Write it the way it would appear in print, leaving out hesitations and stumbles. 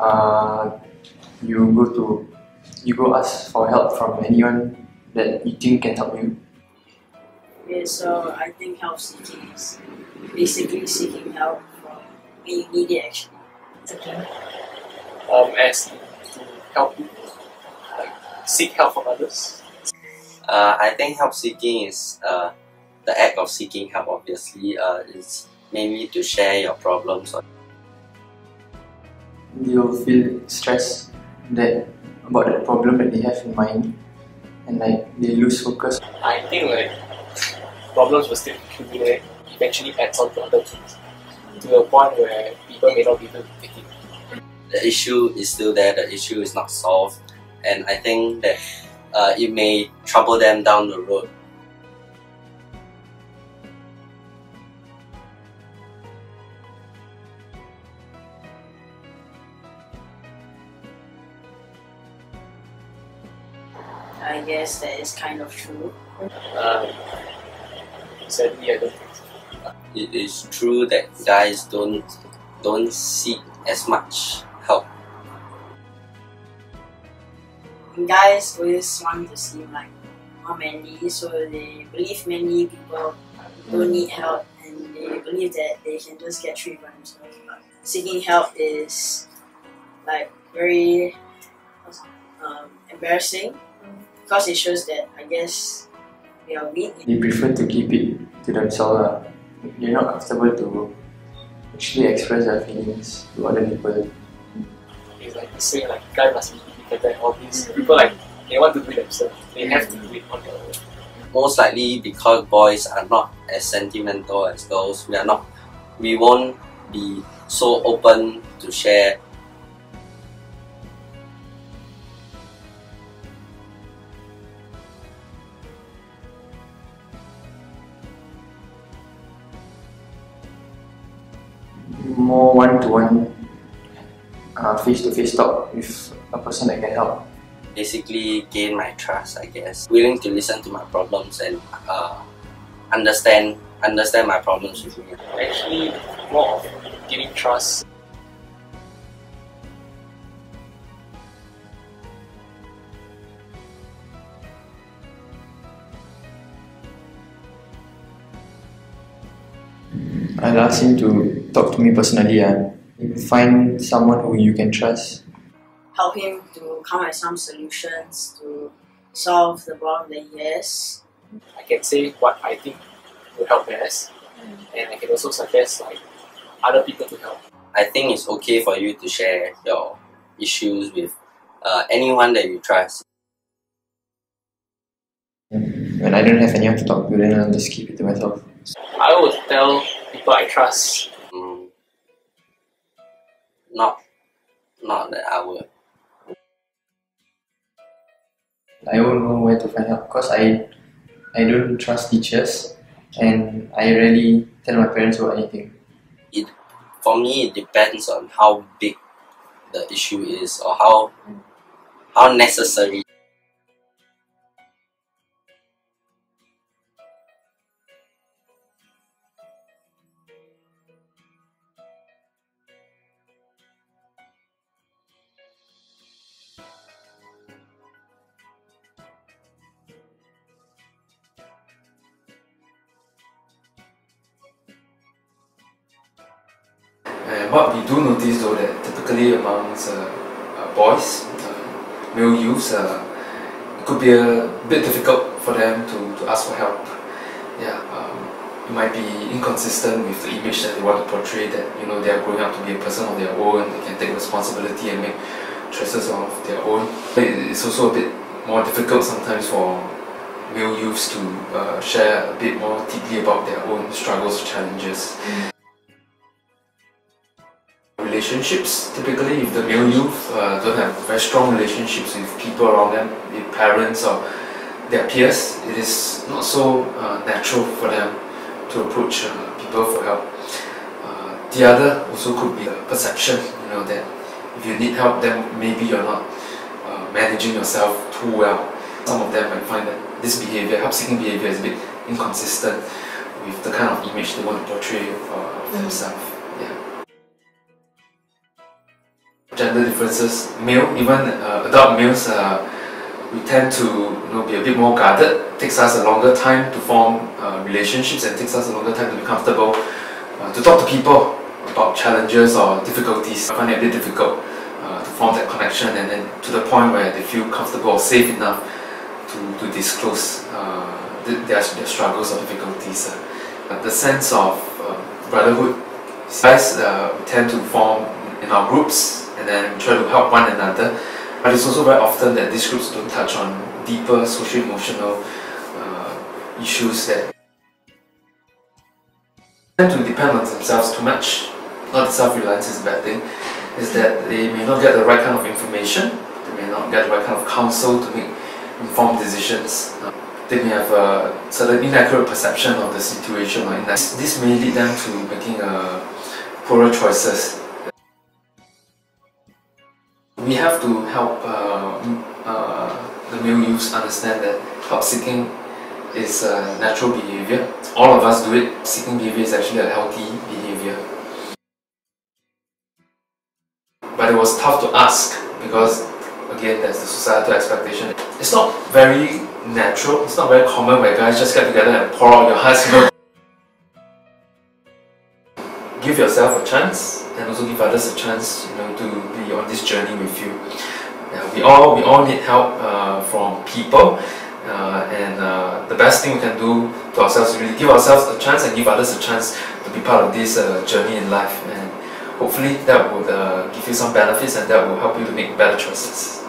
uh, you go ask for help from anyone that you think can help you. Okay, so I think help seeking is basically seeking help from when you need it actually. As to help people, like seek help from others. I think help seeking is the act of seeking help. Obviously, is mainly to share your problems. You'll feel stressed about the problem that they have in mind, and like they lose focus. I think like problems will still accumulate, eventually adds on to other things, to a point where people may not be able to take it. The issue is still there. The issue is not solved, and I think that it may trouble them down the road. I guess that is kind of true. Sadly, I don't think so. It is true that guys don't seek as much help. Guys always want to seem like more manly, so they believe many people don't need help and they believe that they can just get through it by themselves. But seeking help is like very embarrassing because it shows that I guess they are weak. They prefer to keep it to themselves. They're not comfortable to actually express their feelings to other people. It's like saying like guy must be independent and all this. People like they want to do it themselves. They have to do it on their own. Most likely because boys are not as sentimental as girls. We won't be so open to share. More one-to-one, face-to-face talk with a person that can help. Basically gain my trust, I guess. Willing to listen to my problems and understand my problems with me. Actually, more of giving trust. I'll ask him to talk to me personally. Find someone who you can trust. Help him to come up with some solutions to solve the problem that he has. I can say what I think will help best, and I can also suggest like other people to help. I think it's okay for you to share your issues with anyone that you trust. When I don't have anyone to talk to, then I'll just keep it to myself. I would tell people I trust. Not that I would. I won't know where to find help because I don't trust teachers and I rarely tell my parents about anything. For me, it depends on how big the issue is or how necessary. And what we do notice though that typically amongst boys, male youths, it could be a bit difficult for them to ask for help. Yeah, it might be inconsistent with the image that they want to portray, that they are growing up to be a person of their own, they can take responsibility and make choices of their own. It's also a bit more difficult sometimes for male youths to share a bit more deeply about their own struggles, challenges. Relationships, typically if the male youth don't have very strong relationships with people around them, with parents or their peers, it is not so natural for them to approach people for help. The other also could be the perception, that if you need help, then maybe you're not managing yourself too well. Some of them might find that this behavior, help-seeking behavior, is a bit inconsistent with the kind of image they want to portray of themselves. Yeah. Gender differences, even adult males, we tend to be a bit more guarded. It takes us a longer time to form relationships, and it takes us a longer time to be comfortable to talk to people about challenges or difficulties. I find it a bit difficult to form that connection, and then to the point where they feel comfortable or safe enough to disclose their struggles or difficulties. The sense of brotherhood, guys, we tend to form in our groups and then try to help one another. But it's also very often that these groups don't touch on deeper socio-emotional issues that tend to depend on themselves too much. Not that self-reliance is a bad thing, is that they may not get the right kind of information, they may not get the right kind of counsel to make informed decisions. They may have a certain inaccurate perception of the situation, or this may lead them to making poorer choices. We have to help the male youths understand that help seeking is a natural behaviour. All of us do it. Seeking behaviour is actually a healthy behaviour. But it was tough to ask because, again, there's the societal expectation. It's not very natural, it's not very common where guys just get together and pour out your hearts. Give yourself a chance and also give others a chance to be on this journey with you. We all need help from people, and the best thing we can do to ourselves is really give ourselves a chance and give others a chance to be part of this journey in life, and hopefully that would give you some benefits and that will help you to make better choices.